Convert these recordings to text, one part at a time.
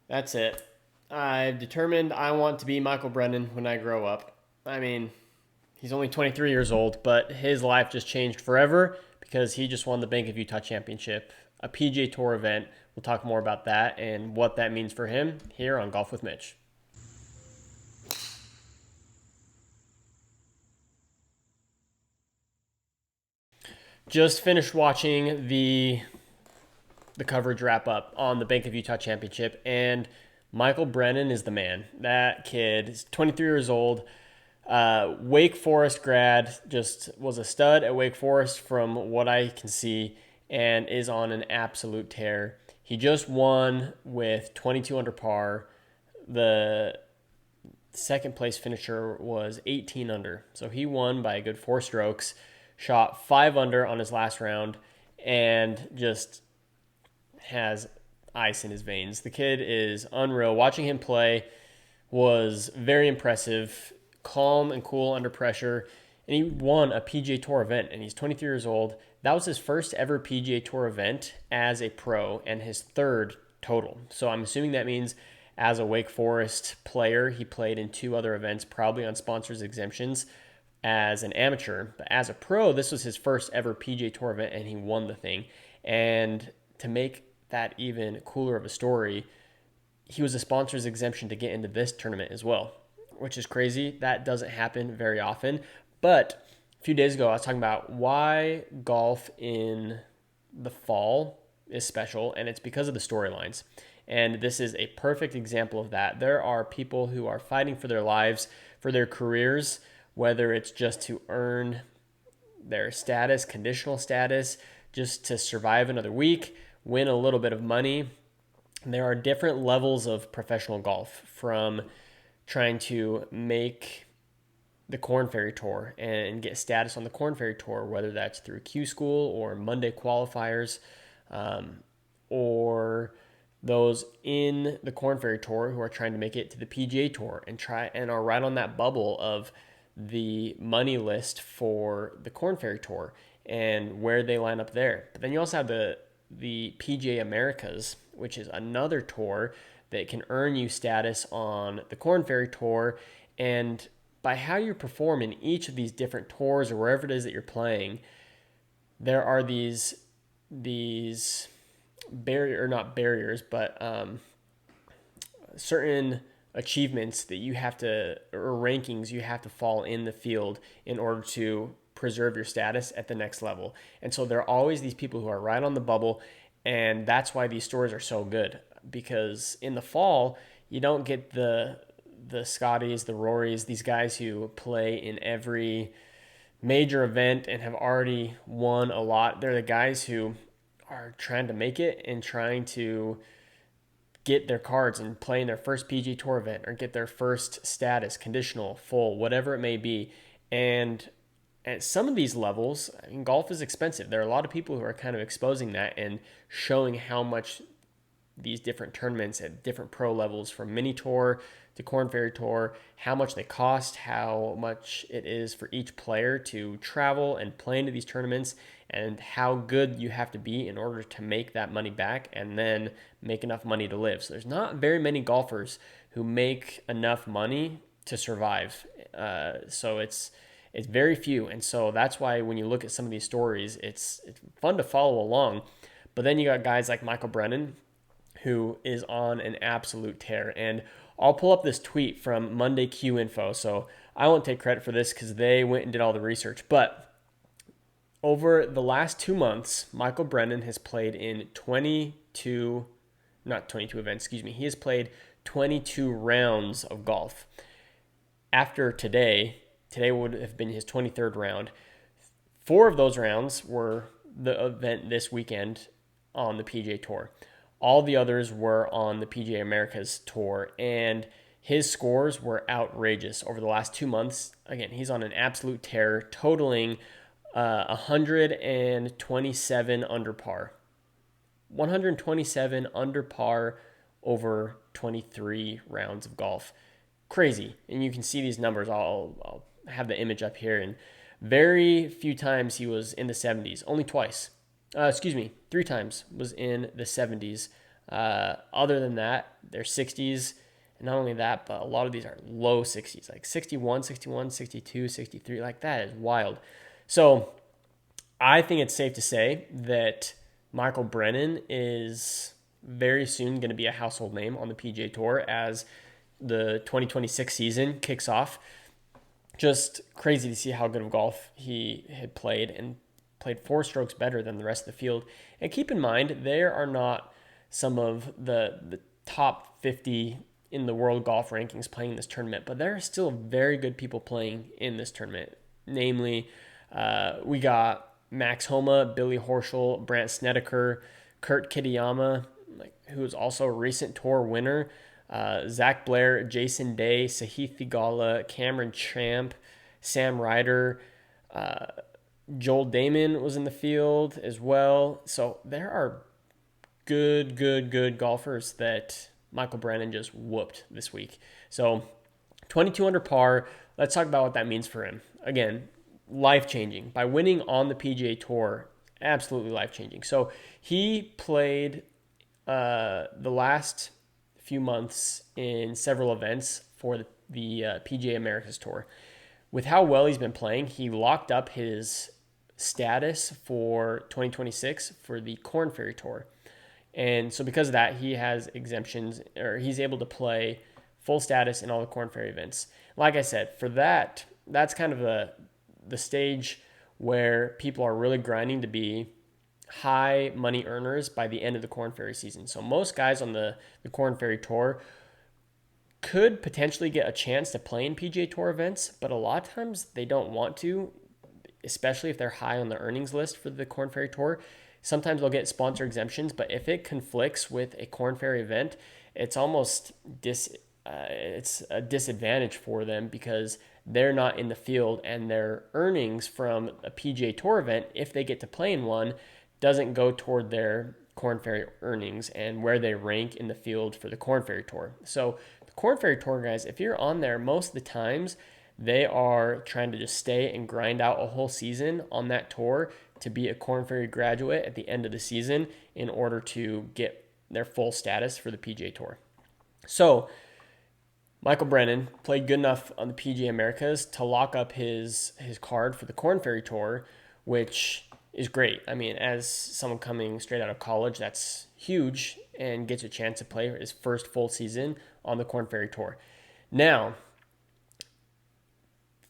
That's it. I've determined I want to be Michael Brennan when I grow up. I mean, he's only 23 years old, but his life just changed forever because he just won the Bank of Utah Championship, a PGA Tour event. We'll talk more about that and what that means for him here on Golf with Mitch. Just finished watching the coverage wrap up on the Bank of Utah Championship, and Michael Brennan is the man. That kid is 23 years old. Wake Forest grad, just was a stud at Wake Forest from what I can see, and is on an absolute tear. He just won with 22 under par. The second place finisher was 18 under. So he won by a good 4 strokes, shot 5 under on his last round, and just has ice in his veins. The kid is unreal. Watching him play was very impressive, calm and cool under pressure. And he won a PGA Tour event, and he's 23 years old. That was his first ever PGA Tour event as a pro and his third total. So I'm assuming that means as a Wake Forest player, he played in 2 other events, probably on sponsors exemptions as an amateur. But as a pro, this was his first ever PGA Tour event, and he won the thing. And to make that even cooler of a story, he was a sponsors exemption to get into this tournament as well, which is crazy. That doesn't happen very often. But a few days ago, I was talking about why golf in the fall is special, and it's because of the storylines. And this is a perfect example of that. There are people who are fighting for their lives, for their careers, whether it's just to earn their status, conditional status, just to survive another week, win a little bit of money. There are different levels of professional golf, from trying to make the Corn Ferry Tour and get status on the Corn Ferry Tour, whether that's through Q School or Monday qualifiers, or those in the Corn Ferry Tour who are trying to make it to the PGA Tour and are right on that bubble of the money list for the Corn Ferry Tour and where they line up there. But then you also have the PGA Americas, which is another tour that can earn you status on the Corn Ferry Tour. And by how you perform in each of these different tours or wherever it is that you're playing, there are these barrier or not barriers, but certain achievements that you have to, or rankings you have to fall in the field in order to preserve your status at the next level. And so there are always these people who are right on the bubble, and that's why these stories are so good, because in the fall you don't get the Scotties, the Rorys, these guys who play in every major event and have already won a lot. They're the guys who are trying to make it and trying to get their cards and play in their first PGA Tour event or get their first status, conditional, full, whatever it may be. And at some of these levels, I mean, golf is expensive. There are a lot of people who are kind of exposing that and showing how much these different tournaments at different pro levels, from mini tour to Corn Ferry Tour, how much they cost, how much it is for each player to travel and play into these tournaments, and how good you have to be in order to make that money back and then make enough money to live. So there's not very many golfers who make enough money to survive. So it's very few. And so that's why when you look at some of these stories, it's fun to follow along. But then you got guys like Michael Brennan, who is on an absolute tear. And I'll pull up this tweet from Monday Q Info. So I won't take credit for this because they went and did all the research. But over the last 2 months, Michael Brennan has played in 22, not 22 events, excuse me. He has played 22 rounds of golf. After today would have been his 23rd round. 4 of those rounds were the event this weekend on the PGA Tour. All the others were on the PGA Americas Tour, and his scores were outrageous over the last 2 months. Again, he's on an absolute tear, totaling 127 under par. 127 under par over 23 rounds of golf. Crazy. And you can see these numbers. I'll have the image up here. And very few times he was in the 70s. Only twice. 3 times was in the 70s Other than that, they're 60s. And not only that, but a lot of these are low 60s, like 61, 61, 62, 63. Like that is wild. So I think it's safe to say that Michael Brennan is very soon going to be a household name on the PGA Tour as the 2026 season kicks off. Just crazy to see how good of golf he had played, and played 4 strokes better than the rest of the field. And keep in mind, there are not some of the top 50 in the world golf rankings playing this tournament, but there are still very good people playing in this tournament. Namely, we got Max Homa, Billy Horschel, Brandt Snedeker, Kurt Kitayama, who is also a recent tour winner, Zach Blair, Jason Day, Sahith Theegala, Cameron Champ, Sam Ryder, Joel Damon was in the field as well. So there are good golfers that Michael Brennan just whooped this week. So 22 under par. Let's talk about what that means for him. Again, life-changing. By winning on the PGA Tour, absolutely life-changing. So he played the last few months in several events for the PGA Americas Tour. With how well he's been playing, he locked up his status for 2026 for the Korn Ferry Tour. And so because of that, he has exemptions, or he's able to play full status in all the Korn Ferry events. Like I said, for that, that's kind of the stage where people are really grinding to be high money earners by the end of the Korn Ferry season. So most guys on the Korn Ferry Tour could potentially get a chance to play in PGA Tour events, but a lot of times they don't want to, especially if they're high on the earnings list for the Korn Ferry Tour. Sometimes they'll get sponsor exemptions, but if it conflicts with a Korn Ferry event, it's almost it's a disadvantage for them because they're not in the field, and their earnings from a PGA Tour event, if they get to play in one, doesn't go toward their Korn Ferry earnings and where they rank in the field for the Korn Ferry Tour. So the Korn Ferry Tour guys, if you're on there, most of the times they are trying to just stay and grind out a whole season on that tour to be a Korn Ferry graduate at the end of the season in order to get their full status for the PGA Tour. So Michael Brennan played good enough on the PGA Americas to lock up his card for the Korn Ferry Tour, which is great. I mean, as someone coming straight out of college, that's huge, and gets a chance to play his first full season on the Korn Ferry Tour. Now,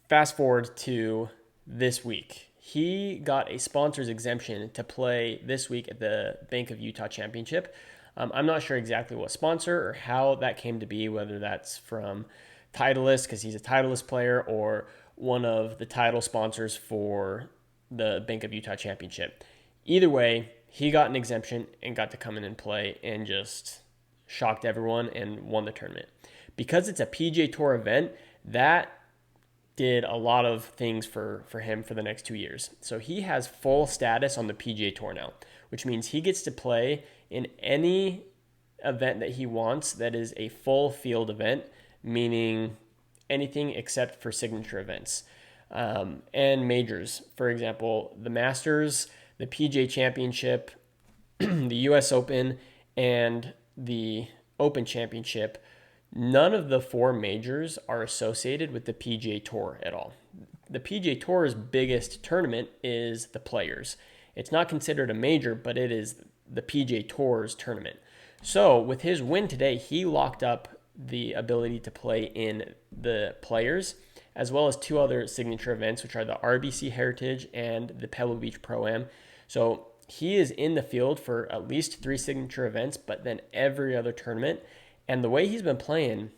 fast forward to this week. He got a sponsor's exemption to play this week at the Bank of Utah Championship. I'm not sure exactly what sponsor or how that came to be, whether that's from Titleist because he's a Titleist player, or one of the title sponsors for the Bank of Utah Championship. Either way, he got an exemption and got to come in and play and just shocked everyone and won the tournament. Because it's a PGA Tour event, that did a lot of things for him for the next 2 years. So he has full status on the PGA Tour now, which means he gets to play in any event that he wants that is a full field event, meaning anything except for signature events and majors. For example, the Masters, the PGA Championship, the US Open, and the Open Championship. None of the 4 majors are associated with the PGA Tour at all. The PGA Tour's biggest tournament is the Players. It's not considered a major, but it is the PGA Tour's tournament. So with his win today, he locked up the ability to play in the Players, as well as 2 other signature events, which are the RBC Heritage and the Pebble Beach Pro-Am. So he is in the field for at least 3 signature events, but then every other tournament. And the way he's been playing,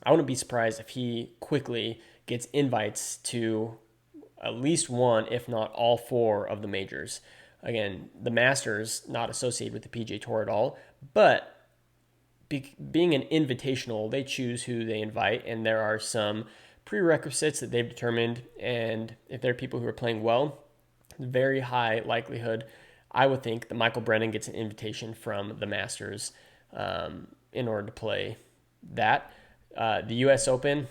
I wouldn't be surprised if he quickly gets invites to at least 1, if not all 4 of the majors. Again, the Masters, not associated with the PGA Tour at all, but being an invitational, they choose who they invite, and there are some prerequisites that they've determined, and if there are people who are playing well, very high likelihood, I would think, that Michael Brennan gets an invitation from the Masters in order to play that. The US Open,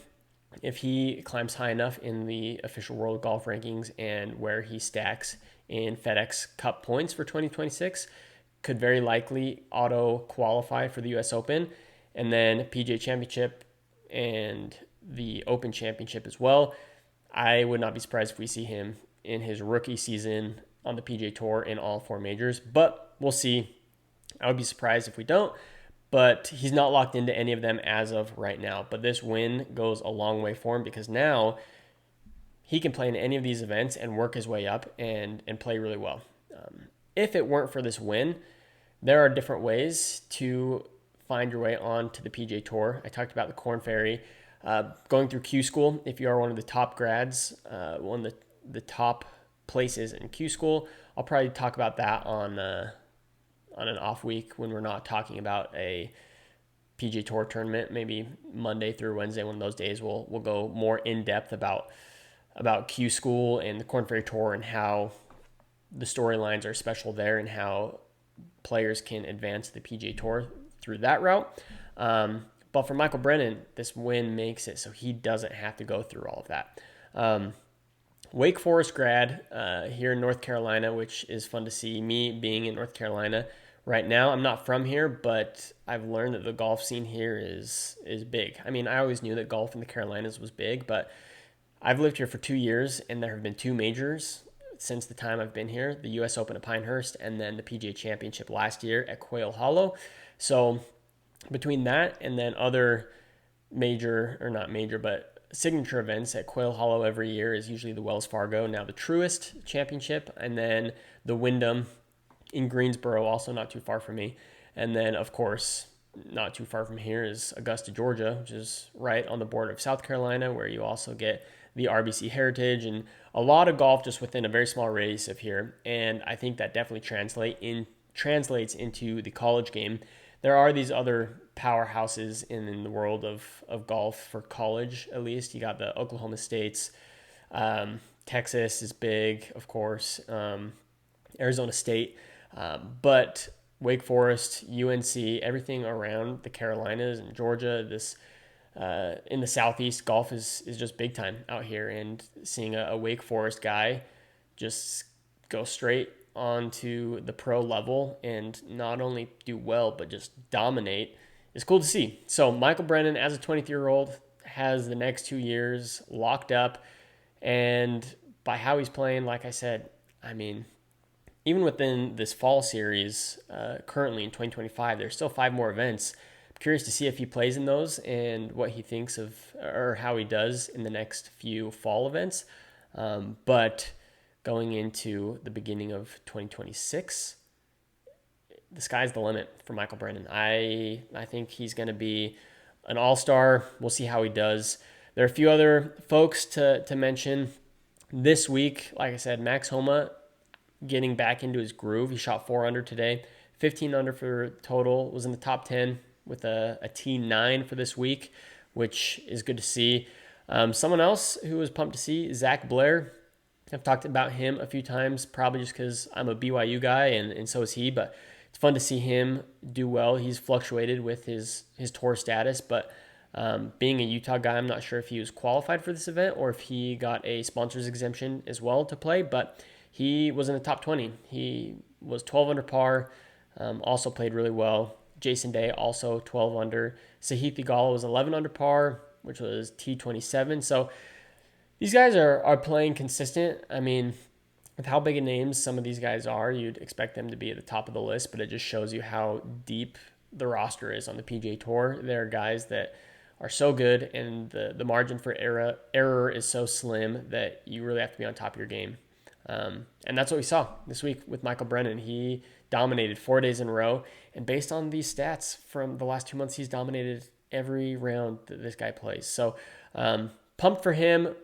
if he climbs high enough in the official world golf rankings and where he stacks in FedEx Cup points for 2026, could very likely auto qualify for the US Open, and then PGA Championship and the Open Championship as well. I would not be surprised if we see him in his rookie season on the PGA Tour in all 4 majors, but we'll see. I would be surprised if we don't, but he's not locked into any of them as of right now. But this win goes a long way for him because now he can play in any of these events and work his way up and play really well. If it weren't for this win, there are different ways to find your way onto the PGA Tour. I talked about the Korn Ferry, going through Q School. If you are one of the top grads, one of the top places in Q School, I'll probably talk about that on an off week when we're not talking about a PGA Tour tournament. Maybe Monday through Wednesday, one of those days, we'll go more in depth about Q School and the Korn Ferry Tour and how the storylines are special there and how players can advance the PGA Tour through that route. But for Michael Brennan, this win makes it so he doesn't have to go through all of that. Wake Forest grad here in North Carolina, which is fun to see. Me being in North Carolina right now, I'm not from here, but I've learned that the golf scene here is big. I mean, I always knew that golf in the Carolinas was big, but I've lived here for 2 years, and there have been 2 majors since the time I've been here, the U.S. Open at Pinehurst and then the PGA Championship last year at Quail Hollow. So between that and then other signature events at Quail Hollow every year is usually the Wells Fargo, now the Truist Championship, and then the Wyndham in Greensboro, also not too far from me. And then, of course, not too far from here is Augusta, Georgia, which is right on the border of South Carolina, where you also get the RBC Heritage and a lot of golf just within a very small radius of here. And I think that definitely translates into the college game. There are these other powerhouses in the world of golf for college, at least. You got the Oklahoma States. Texas is big, of course. Arizona State. But Wake Forest, UNC, everything around the Carolinas and Georgia, in the Southeast, golf is just big time out here. And seeing a Wake Forest guy just go straight onto the pro level and not only do well, but just dominate is cool to see. So Michael Brennan, as a 23-year-old, has the next 2 years locked up. And by how he's playing, like I said, I mean, even within this fall series, currently in 2025, there's still 5 more events. I'm curious to see if he plays in those and what he thinks of or how he does in the next few fall events. But going into the beginning of 2026, the sky's the limit for Michael Brennan. I think he's going to be an all-star. We'll see how he does. There are a few other folks to mention this week. Like I said, Max Homa getting back into his groove. He shot 4 under today, 15 under for total, was in the top 10 with a T9 for this week, which is good to see. Someone else who was pumped to see, Zach Blair. I've talked about him a few times, probably just because I'm a BYU guy and so is he, but it's fun to see him do well. He's fluctuated with his tour status, but being a Utah guy, I'm not sure if he was qualified for this event or if he got a sponsor's exemption as well to play, but he was in the top 20. He was 12 under par, also played really well. Jason Day also 12 under. Sahith Theegala was 11 under par, which was T27. So these guys are playing consistent. I mean, with how big a names some of these guys are, you'd expect them to be at the top of the list, but it just shows you how deep the roster is on the PGA Tour. There are guys that are so good, and the margin for error is so slim that you really have to be on top of your game. And that's what we saw this week with Michael Brennan. He dominated 4 days in a row, and based on these stats from the last 2 months, he's dominated every round that this guy plays. So pumped for him,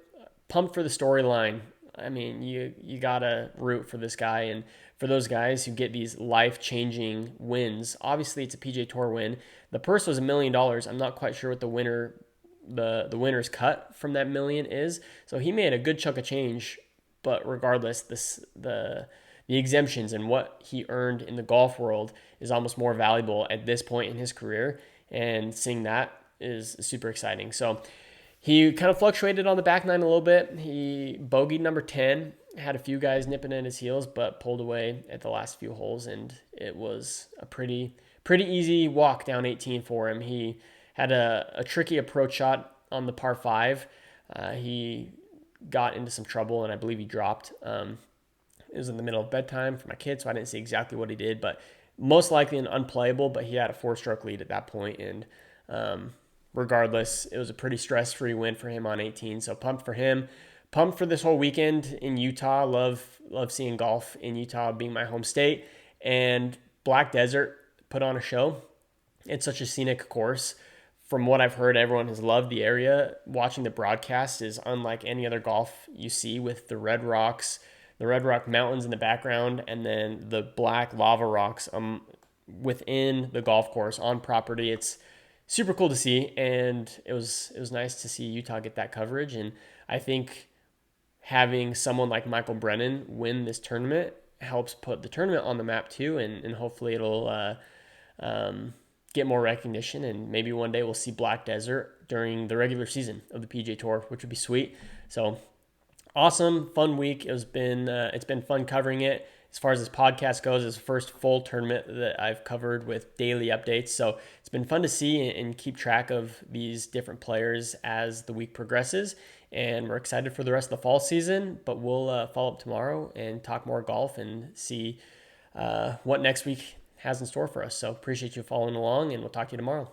pumped for the storyline. I mean, you gotta root for this guy, and for those guys who get these life-changing wins. Obviously, it's a PGA Tour win. The purse was $1 million. I'm not quite sure what the winner's cut from that $1 million is. So he made a good chunk of change. But regardless, the exemptions and what he earned in the golf world is almost more valuable at this point in his career. And seeing that is super exciting. So he kind of fluctuated on the back nine a little bit. He bogeyed number 10 had a few guys nipping at his heels, but pulled away at the last few holes, and it was a pretty easy walk down 18 for him. He had a tricky approach shot on the par 5. He got into some trouble, and I believe he dropped. It was in the middle of bedtime for my kids, so I didn't see exactly what he did, but most likely an unplayable, but he had a 4-stroke lead at that point, and regardless, it was a pretty stress-free win for him on 18, so pumped for him. Pumped for this whole weekend in Utah. Love seeing golf in Utah, being my home state. And Black Desert put on a show. It's such a scenic course. From what I've heard, everyone has loved the area. Watching the broadcast is unlike any other golf you see, with the red rocks, the Red Rock Mountains in the background, and then the black lava rocks within the golf course on property. It's super cool to see, and it was nice to see Utah get that coverage. And I think having someone like Michael Brennan win this tournament helps put the tournament on the map too, and hopefully it'll get more recognition, and maybe one day we'll see Black Desert during the regular season of the PGA Tour, which would be sweet. So awesome, fun week. It's been fun covering it. As far as this podcast goes, it's the first full tournament that I've covered with daily updates. So it's been fun to see and keep track of these different players as the week progresses. And we're excited for the rest of the fall season, but we'll follow up tomorrow and talk more golf and see what next week has in store for us. So appreciate you following along, and we'll talk to you tomorrow.